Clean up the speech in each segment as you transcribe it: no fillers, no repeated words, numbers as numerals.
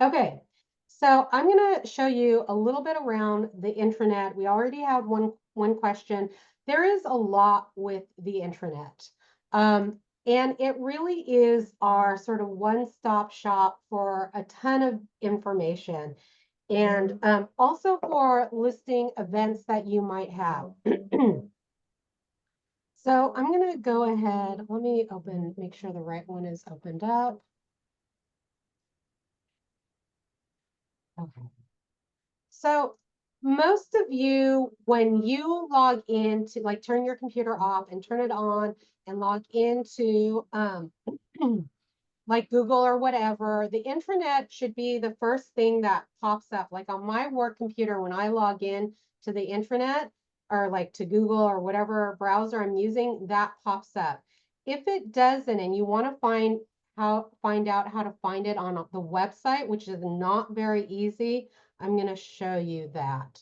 Okay, so I'm going to show you a little bit around the intranet. We already have one question. There is a lot with the intranet. And it really is our sort of one-stop shop for a ton of information and also for listing events that you might have. So I'm going to go ahead. Let me make sure the right one is opened up. Okay. So most of you, when you log in to like turn your computer off and turn it on and log into like Google or whatever, the intranet should be the first thing that pops up. Like on my work computer, when I log in to the intranet or like to Google or whatever browser I'm using, that pops up. If it doesn't, and you want to find out how to find it on the website, which is not very easy, I'm going to show you that.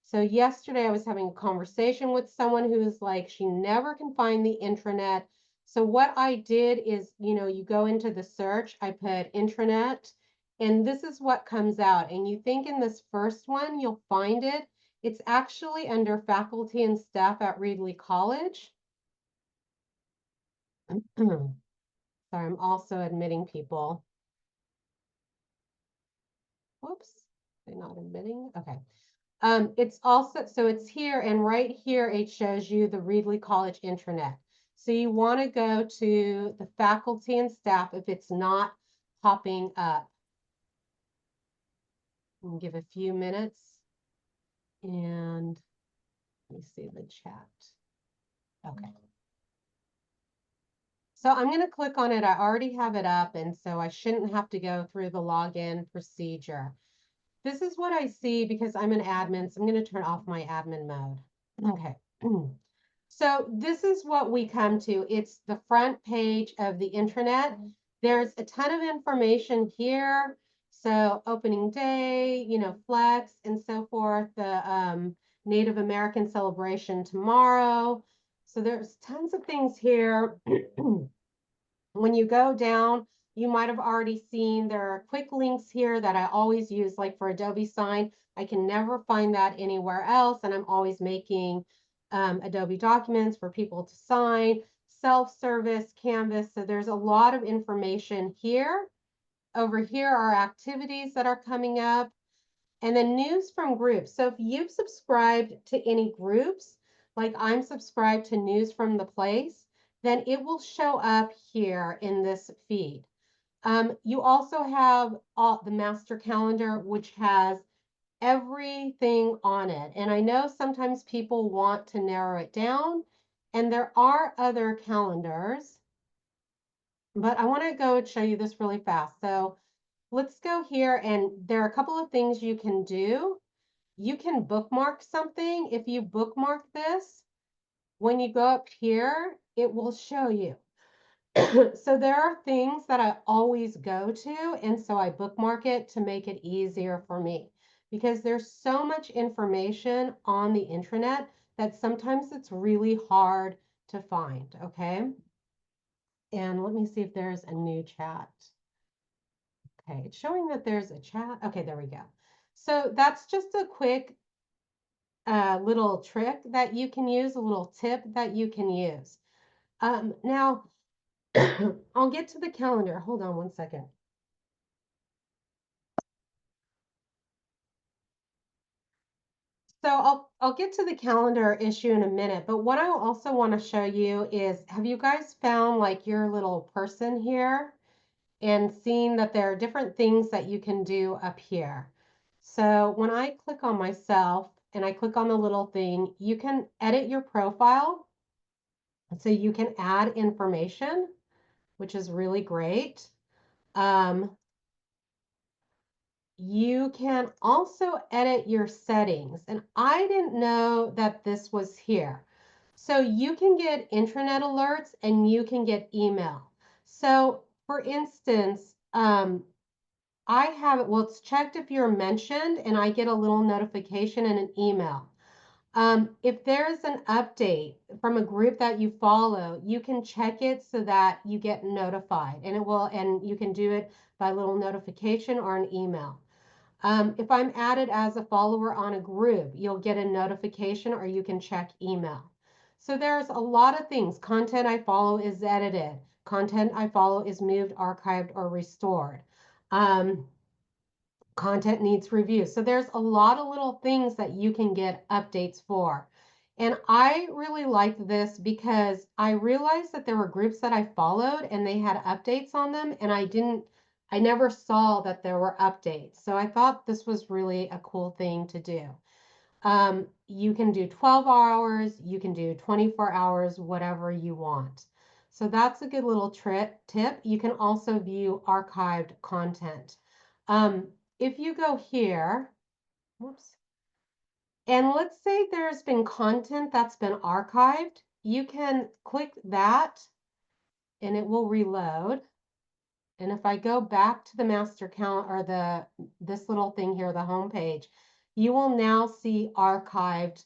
So yesterday I was having a conversation with someone who's like, she never can find the intranet. So what I did is, you go into the search, I put intranet, and this is what comes out. And you think in this first one, you'll find it. It's actually under faculty and staff at Reedley College. Sorry, I'm also admitting people. Whoops, they're not admitting. Okay. It's also, so it's here, and right here it shows you the Reedley College intranet. So you want to go to the faculty and staff if it's not popping up. And give a few minutes, and let me see the chat. Okay. So I'm going to click on it. I already have it up, and so I shouldn't have to go through the login procedure. This is what I see because I'm an admin, so I'm going to turn off my admin mode. Okay. So this is what we come to. It's the front page of the intranet. There's a ton of information here. So opening day, flex and so forth, the Native American celebration tomorrow. So there's tons of things here. When you go down, you might have already seen there are quick links here that I always use, like for Adobe Sign. I can never find that anywhere else, and I'm always making Adobe documents for people to sign, self-service, Canvas. So there's a lot of information here. Over here are activities that are coming up, and then news from groups. So if you've subscribed to any groups, like I'm subscribed to News from the Place, then it will show up here in this feed. You also have the master calendar, which has everything on it. And I know sometimes people want to narrow it down, and there are other calendars, but I want to go and show you this really fast. So let's go here, and there are a couple of things you can do. You can bookmark something. If you bookmark this, when you go up here, it will show you. So there are things that I always go to, and so I bookmark it to make it easier for me because there's so much information on the intranet that sometimes it's really hard to find, okay? And let me see if there's a new chat. Okay, it's showing that there's a chat. Okay, there we go. So that's just a quick little trick that you can use, a little tip that you can use. Now, I'll get to the calendar. Hold on one second. So I'll get to the calendar issue in a minute, but what I also want to show you is, have you guys found like your little person here and seen that there are different things that you can do up here? So when I click on myself and I click on the little thing, you can edit your profile. So you can add information, which is really great. You can also edit your settings, and I didn't know that this was here. So you can get intranet alerts and you can get email. So for instance, I have it, well, it's checked if you're mentioned, and I get a little notification and an email. If there's an update from a group that you follow, you can check it so that you get notified, and you can do it by little notification or an email. If I'm added as a follower on a group, you'll get a notification or you can check email. So there's a lot of things. Content I follow is edited. Content I follow is moved, archived, or restored. Content needs review. So there's a lot of little things that you can get updates for. And I really liked this because I realized that there were groups that I followed and they had updates on them, and I never saw that there were updates. So I thought this was really a cool thing to do. You can do 12 hours, you can do 24 hours, whatever you want. So that's a good little tip. You can also view archived content. Um, if you go here, whoops, and let's say there's been content that's been archived, you can click that and it will reload. And if I go back to the master count or this little thing here, the home page, you will now see archived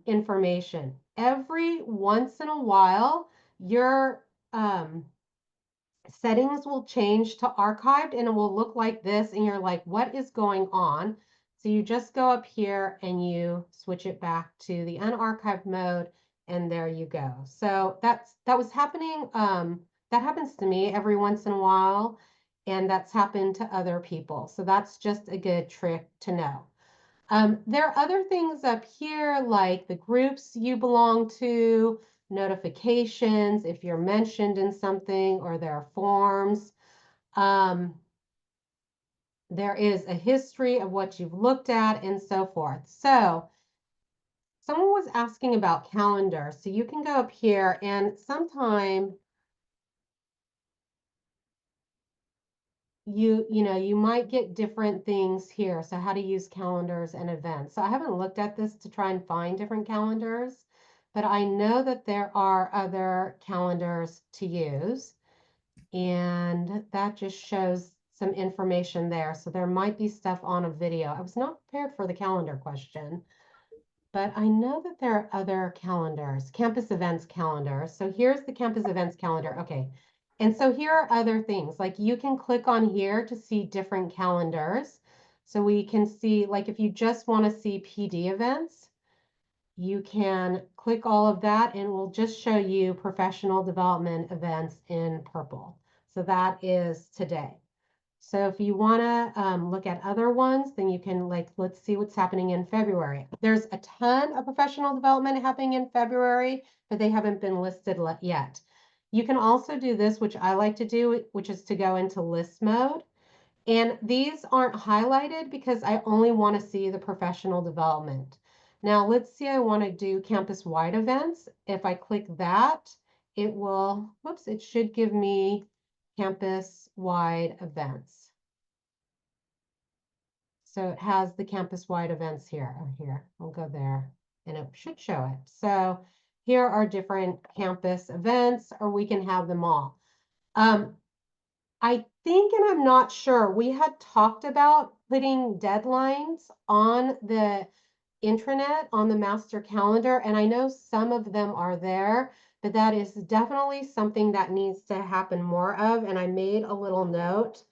information. Every once in a while, your settings will change to archived and it will look like this. And you're like, what is going on? So you just go up here and you switch it back to the unarchived mode. And there you go. So that was happening. That happens to me every once in a while. And that's happened to other people. So that's just a good trick to know. There are other things up here like the groups you belong to, notifications, if you're mentioned in something, or there are forms. There is a history of what you've looked at and so forth. So someone was asking about calendar. So you can go up here and sometime you might get different things here. So how to use calendars and events. So I haven't looked at this to try and find different calendars, but I know that there are other calendars to use. And that just shows some information there. So there might be stuff on a video. I was not prepared for the calendar question, but I know that there are other calendars, campus events calendar. So here's the campus events calendar. Okay. And so here are other things like you can click on here to see different calendars. So we can see, like, if you just want to see PD events, you can click all of that and it will just show you professional development events in purple. So that is today. So if you want to look at other ones, then you can let's see what's happening in February. There's a ton of professional development happening in February, but they haven't been listed yet. You can also do this, which I like to do, which is to go into list mode. And these aren't highlighted because I only want to see the professional development. Now let's see, I want to do campus-wide events. If I click that, it will, whoops, it should give me campus-wide events. So it has the campus-wide events here. Oh, here, I'll go there and it should show it. So here are different campus events, or we can have them all. I think, and I'm not sure, we had talked about putting deadlines on the intranet, on the master calendar, and I know some of them are there, but that is definitely something that needs to happen more of, and I made a little note.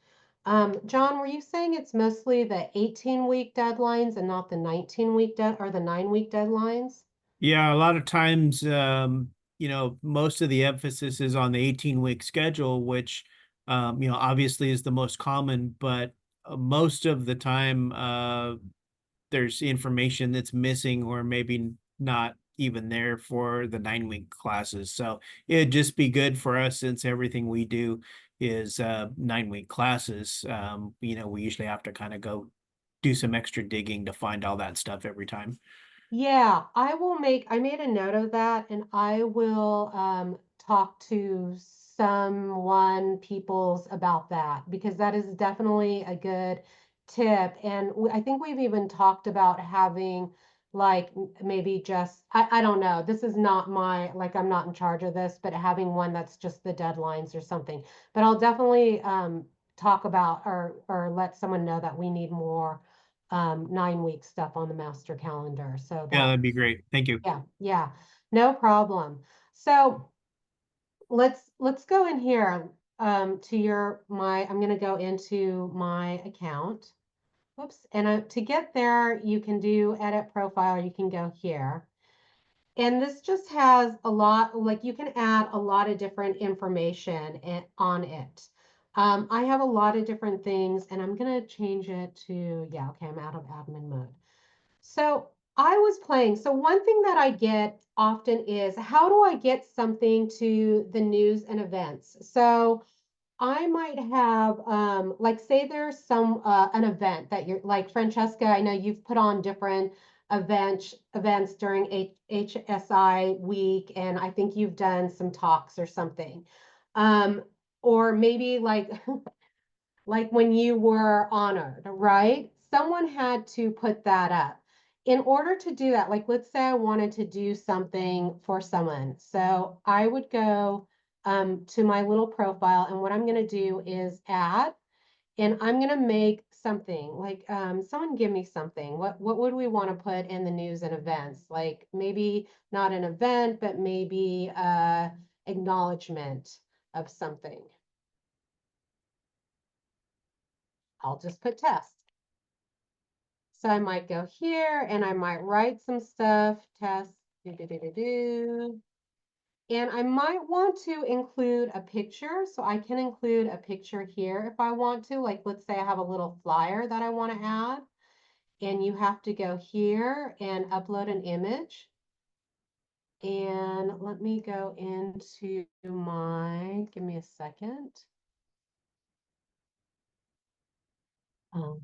John, were you saying it's mostly the 18-week deadlines and not the 19-week or the 9-week deadlines? Yeah, a lot of times, most of the emphasis is on the 18-week schedule, which, obviously is the most common, but most of the time, there's information that's missing or maybe not even there for the 9-week classes. So it'd just be good for us since everything we do is 9-week classes. We usually have to kind of go do some extra digging to find all that stuff every time. Yeah, I made a note of that and I will talk to peoples about that because that is definitely a good tip. And I think we've even talked about having maybe just, I don't know, this is not I'm not in charge of this, but having one that's just the deadlines or something. But I'll definitely talk about or let someone know that we need more 9-week stuff on the master calendar. So Yeah, that, that'd be great. Thank you. yeah, no problem. So let's go in here to I'm going to go into my account. Whoops. And to get there, you can do edit profile. You can go here. And this just has a lot, like you can add a lot of different information on it. I have a lot of different things and I'm going to change it to, yeah, okay, I'm out of admin mode. So I was playing. So one thing that I get often is how do I get something to the news and events? So I might have, like, say there's an event that you're like Francesca. I know you've put on different events during HSI week, and I think you've done some talks or something, um, or maybe like like when you were honored, right? Someone had to put that up. In order to do that, like let's say I wanted to do something for someone. So I would go to my little profile, and what I'm going to do is add, and I'm going to make something like someone give me something. What would we want to put in the news and events? Like maybe not an event, but maybe acknowledgement of something. I'll just put test. So I might go here and I might write some stuff, test, And I might want to include a picture. So I can include a picture here if I want to. Like, let's say I have a little flyer that I want to add. And you have to go here and upload an image. And let me go into give me a second. Um,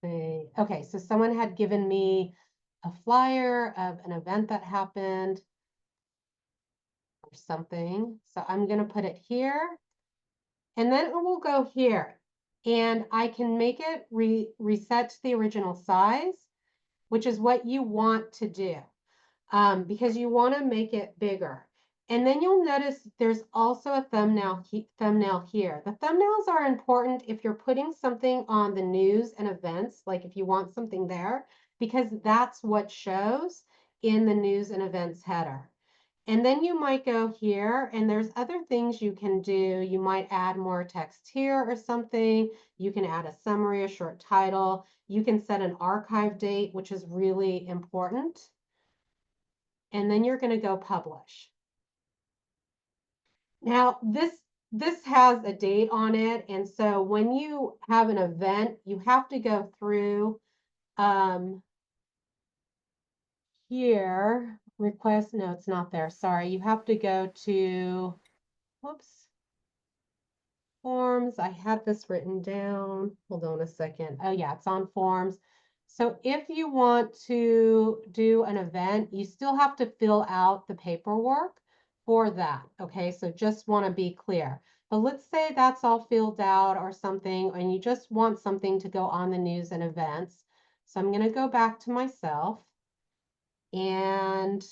okay, so someone had given me a flyer of an event that happened or something. So I'm going to put it here and then it will go here and I can make it reset to the original size, which is what you want to do because you want to make it bigger. And then you'll notice there's also a thumbnail here. The thumbnails are important if you're putting something on the news and events, like if you want something there, because that's what shows in the news and events header. And then you might go here and there's other things you can do. You might add more text here or something. You can add a summary, a short title. You can set an archive date, which is really important. And then you're going to go publish. Now, this has a date on it. And so when you have an event, you have to go through here, request, no, it's not there. Sorry. You have to go to, whoops, forms. I had this written down. Hold on a second. Oh yeah, it's on forms. So if you want to do an event, you still have to fill out the paperwork for that. Okay, so just want to be clear. But let's say that's all filled out or something, and you just want something to go on the news and events. So I'm going to go back to myself. And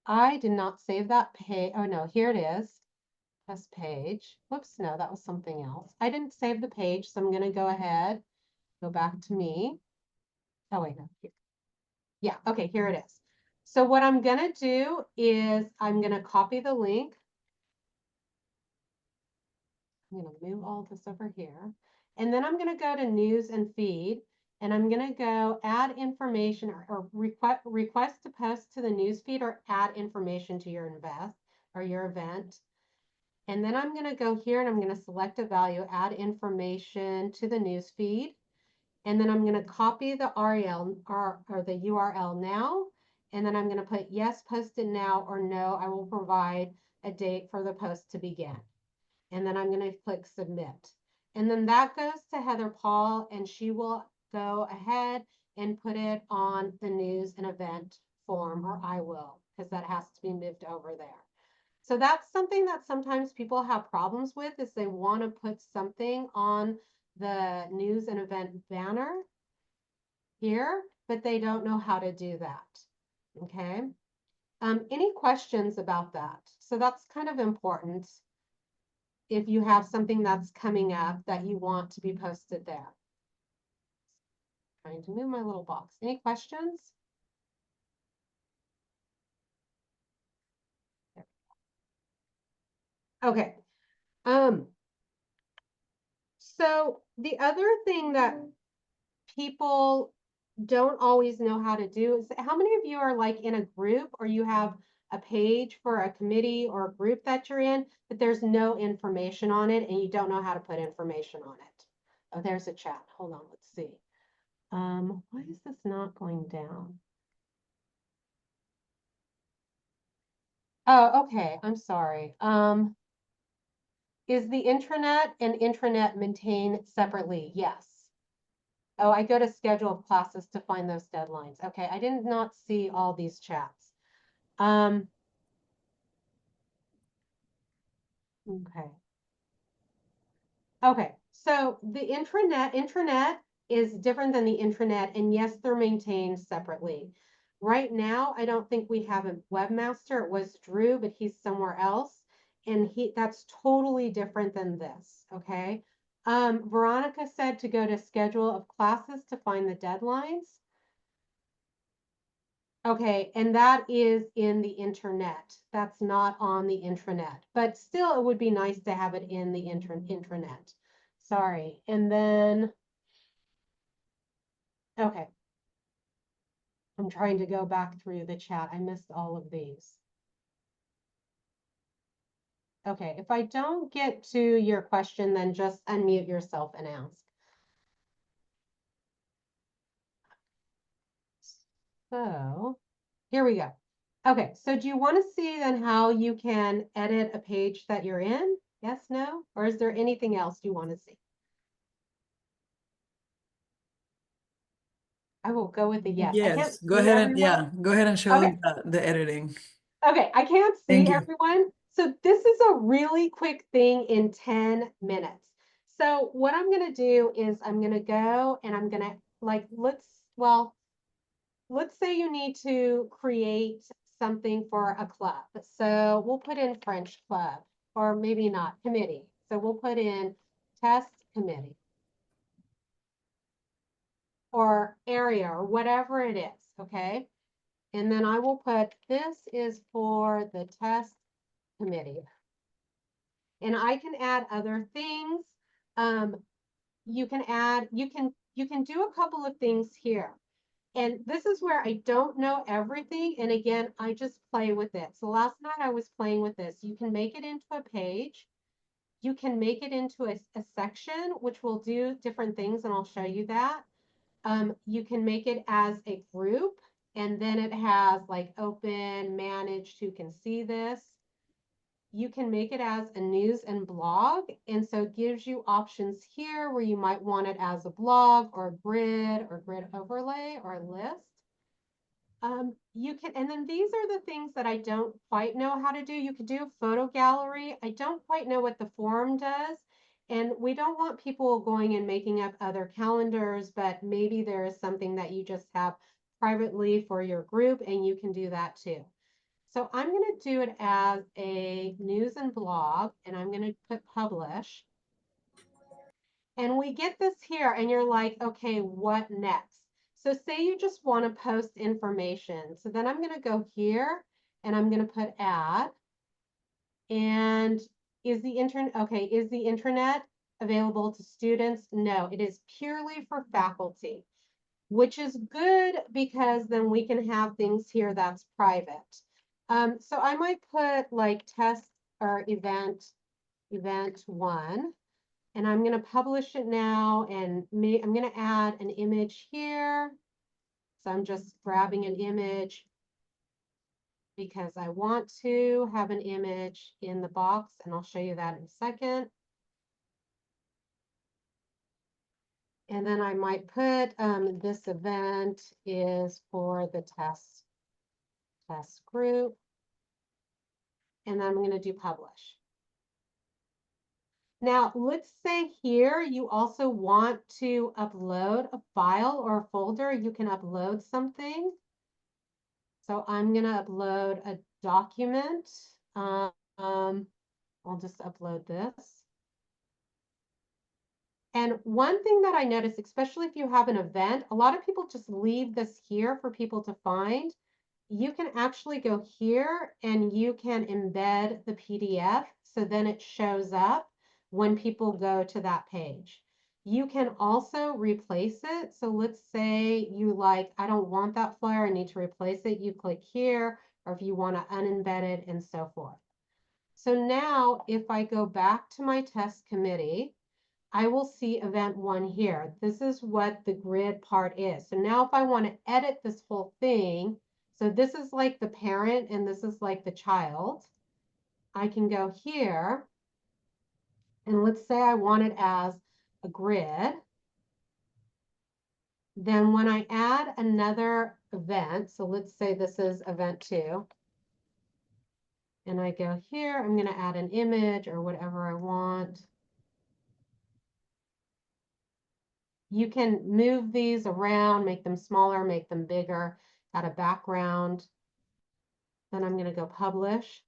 I did not save that page. Oh no, here it is. Test page. Whoops, no, that was something else. I didn't save the page, so I'm going to go ahead, go back to me. Oh, wait, no. Here. Yeah, okay, here it is. So what I'm going to do is I'm going to copy the link. I'm going to move all this over here. And then I'm going to go to news and feed. And I'm going to go add information or request to post to the news feed or add information to your event. And then I'm going to go here and I'm going to select a value, add information to the news feed. And then I'm going to copy the REL or the URL now. And then I'm going to put yes, post it now, or no, I will provide a date for the post to begin. And then I'm going to click submit. And then that goes to Heather Paul and she will go ahead and put it on the news and event form, or I will, because that has to be moved over there. So that's something that sometimes people have problems with is they want to put something on the news and event banner here, but they don't know how to do that. Okay. Any questions about that? So that's kind of important if you have something that's coming up that you want to be posted there. trying to move my little box. Any questions? Okay. So the other thing that people don't always know how to do is, how many of you are like in a group, or you have a page for a committee or a group that you're in, but there's no information on it and you don't know how to put information on it? Oh, there's a chat. Hold on, let's see. Why is this not going down? Oh, okay. I'm sorry. Is the intranet and intranet maintained separately? Yes. Oh, I go to schedule of classes to find those deadlines. Okay, I did not see all these chats. Okay. Okay, so the intranet is different than the intranet, and yes, they're maintained separately. Right now, I don't think we have a webmaster. It was Drew, but he's somewhere else, and that's totally different than this. Okay. Veronica said to go to schedule of classes to find the deadlines. Okay, and that is in the internet. That's not on the intranet, but still it would be nice to have it in the intranet. Sorry. And then, okay, I'm trying to go back through the chat. I missed all of these. Okay, if I don't get to your question, then just unmute yourself and ask. So here we go. Okay, so do you want to see then how you can edit a page that you're in? Yes, no? Or is there anything else you want to see? I will go with the yes. I can't Yes, go see ahead and everyone. go ahead and show Okay, the editing. okay, I can't Thank see you. everyone. So this is a really quick thing in 10 minutes. So what I'm gonna do is I'm gonna go and I'm gonna let's say you need to create something for a club. So we'll put in French club, or maybe not, committee. So we'll put in test committee or area or whatever it is, okay? And then I will put, this is for the test committee. And I can add other things. You can do a couple of things here. And this is where I don't know everything. And again, I just play with it. So last night I was playing with this. You can make it into a page. You can make it into a section, which will do different things. And I'll show you that. You can make it as a group, and then it has like open, managed, who can see this. You can make it as a news and blog, and so it gives you options here where you might want it as a blog or a grid overlay or a list. You can, and then these are the things that I don't quite know how to do. You could do a photo gallery. I don't quite know what the forum does. And we don't want people going and making up other calendars, but maybe there is something that you just have privately for your group, and you can do that too. So I'm going to do it as a news and blog, and I'm going to put publish. And we get this here, and you're like, okay, what next? So say you just want to post information. So then I'm going to go here, and I'm going to put add. And is the intranet available to students? No, it is purely for faculty, which is good because then we can have things here that's private. So I might put like test or event 1, and I'm going to publish it now, and I'm going to add an image here. So I'm just grabbing an image because I want to have an image in the box, and I'll show you that in a second. And then I might put this event is for the test group. And then I'm going to do publish. Now, let's say here you also want to upload a file or a folder. You can upload something. So I'm going to upload a document. I'll just upload this. And one thing that I noticed, especially if you have an event, a lot of people just leave this here for people to find. You can actually go here and you can embed the PDF so then it shows up when people go to that page. You can also replace it. So let's say you like, I don't want that flyer, I need to replace it. You click here, or if you want to unembed it and so forth. So now if I go back to my test committee, I will see event 1 here. This is what the grid part is. So now if I want to edit this whole thing, so this is like the parent and this is like the child, I can go here and let's say I want it as a grid. Then when I add another event, so let's say this is event 2, and I go here, I'm going to add an image or whatever I want. You can move these around, make them smaller, make them bigger, add a background. Then I'm going to go publish.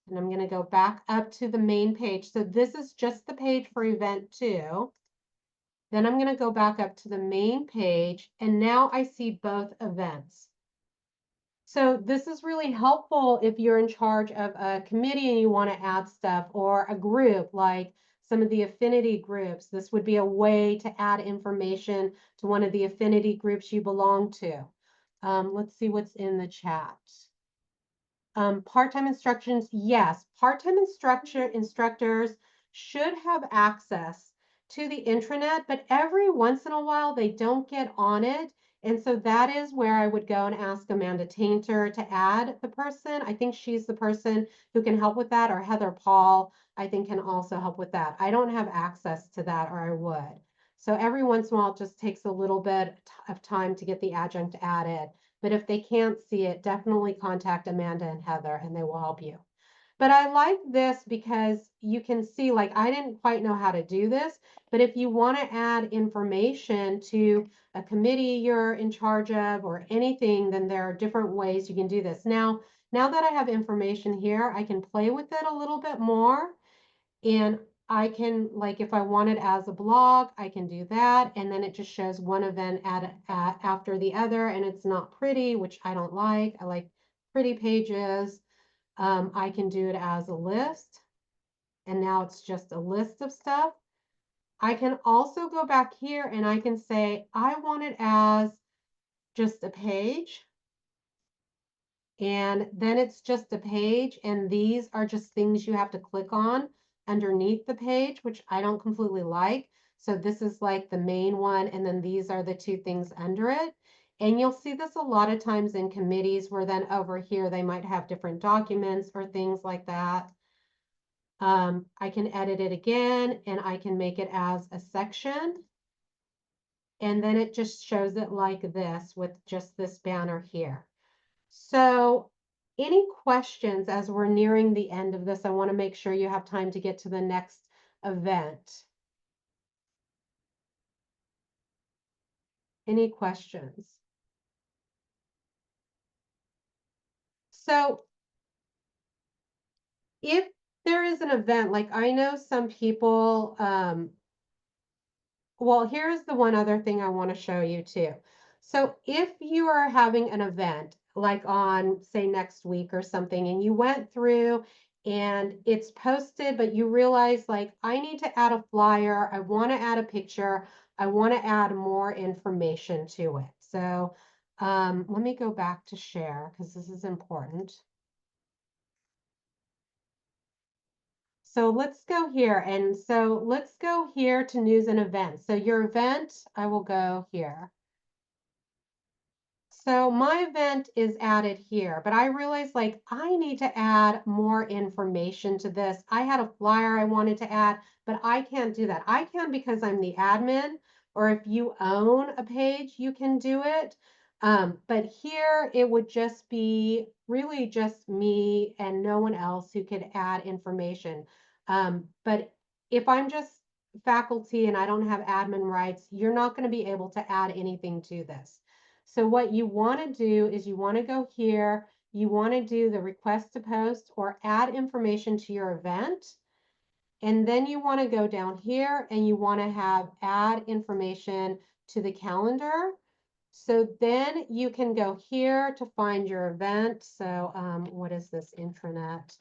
And I'm going to go back up to the main page. So this is just the page for event 2. Then I'm going to go back up to the main page. And now I see both events. So this is really helpful if you're in charge of a committee and you want to add stuff, or a group like some of the affinity groups. This would be a way to add information to one of the affinity groups you belong to. Let's see what's in the chat. Part-time instructions, yes. Part-time instructors should have access to the intranet, but every once in a while they don't get on it. And so that is where I would go and ask Amanda Tainter to add the person. I think she's the person who can help with that, or Heather Paul, I think, can also help with that. I don't have access to that, or I would. So every once in a while, it just takes a little bit of time to get the adjunct added. But if they can't see it, definitely contact Amanda and Heather and they will help you. But I like this because you can see, like, I didn't quite know how to do this, but if you want to add information to a committee you're in charge of or anything, then there are different ways you can do this. Now that I have information here, I can play with it a little bit more. And I can, like, if I want it as a blog, I can do that. And then it just shows one event after the other, and it's not pretty, which I don't like. I like pretty pages. I can do it as a list. And now it's just a list of stuff. I can also go back here and I can say, I want it as just a page. And then it's just a page, and these are just things you have to click on underneath the page, which I don't completely like. So this is like the main one, and then these are the 2 things under it. And you'll see this a lot of times in committees, where then over here they might have different documents or things like that. I can edit it again, and I can make it as a section. And then it just shows it like this with just this banner here. So any questions as we're nearing the end of this? I want to make sure you have time to get to the next event. Any questions? So if there is an event, like I know some people, well, here's the one other thing I want to show you too. So if you are having an event like on, say, next week or something, and you went through and it's posted, but you realize, like, I need to add a flyer, I want to add a picture, I want to add more information to it. So let me go back to share because this is important. So let's go here. And so let's go here to news and events. So your event, I will go here. So my event is added here, but I realized, like, I need to add more information to this. I had a flyer I wanted to add, but I can't do that. I can because I'm the admin, or if you own a page, you can do it. But here it would just be really just me and no one else who could add information. But if I'm just faculty and I don't have admin rights, you're not going to be able to add anything to this. So what you want to do is you want to go here, you want to do the request to post or add information to your event. And then you want to go down here and you want to have add information to the calendar. So then you can go here to find your event. So what is this intranet?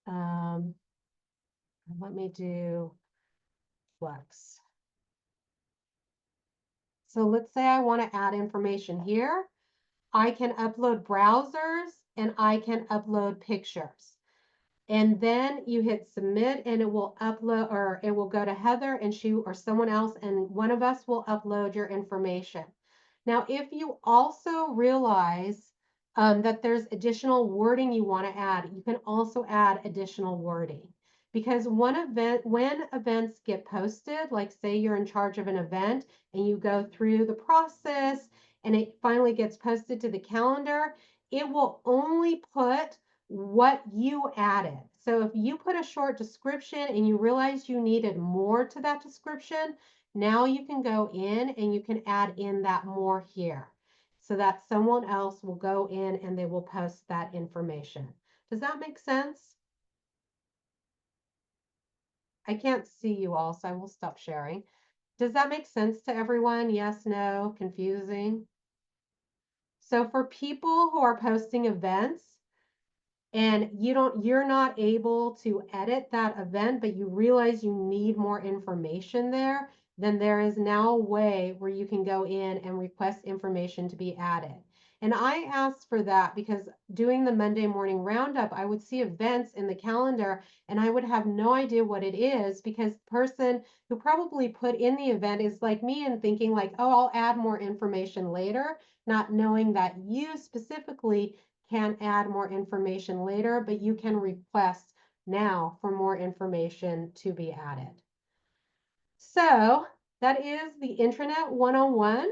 Let me do Flex. So let's say I want to add information here. I can upload browsers and I can upload pictures. And then you hit submit and it will upload, or it will go to Heather and she or someone else, and one of us will upload your information. Now, if you also realize that there's additional wording you want to add, you can also add additional wording. Because when events get posted, like say you're in charge of an event and you go through the process and it finally gets posted to the calendar, it will only put what you added. So if you put a short description and you realize you needed more to that description, now you can go in and you can add in that more here so that someone else will go in and they will post that information. Does that make sense? I can't see you all, so I will stop sharing. Does that make sense to everyone? Yes, no, confusing? So for people who are posting events, and you're not able to edit that event, but you realize you need more information there, then there is now a way where you can go in and request information to be added. And I asked for that because doing the Monday morning roundup, I would see events in the calendar and I would have no idea what it is, because the person who probably put in the event is like me and thinking like, oh, I'll add more information later, not knowing that you specifically can add more information later, but you can request now for more information to be added. So that is the Intranet 101.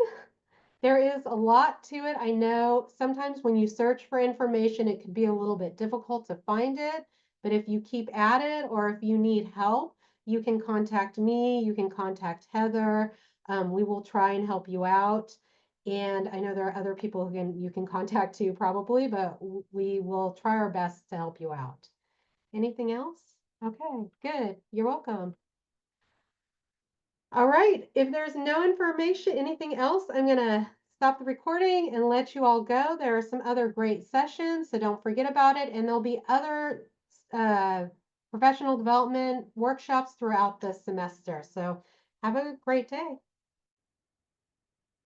There is a lot to it. I know sometimes when you search for information, it can be a little bit difficult to find it, but if you keep at it or if you need help, you can contact me, you can contact Heather. We will try and help you out. And I know there are other people who you can contact too, probably, but we will try our best to help you out. Anything else? Okay, good. You're welcome. All right, if there's no information, anything else, I'm gonna stop the recording and let you all go. There are some other great sessions, so don't forget about it. And there'll be other professional development workshops throughout the semester. So have a great day.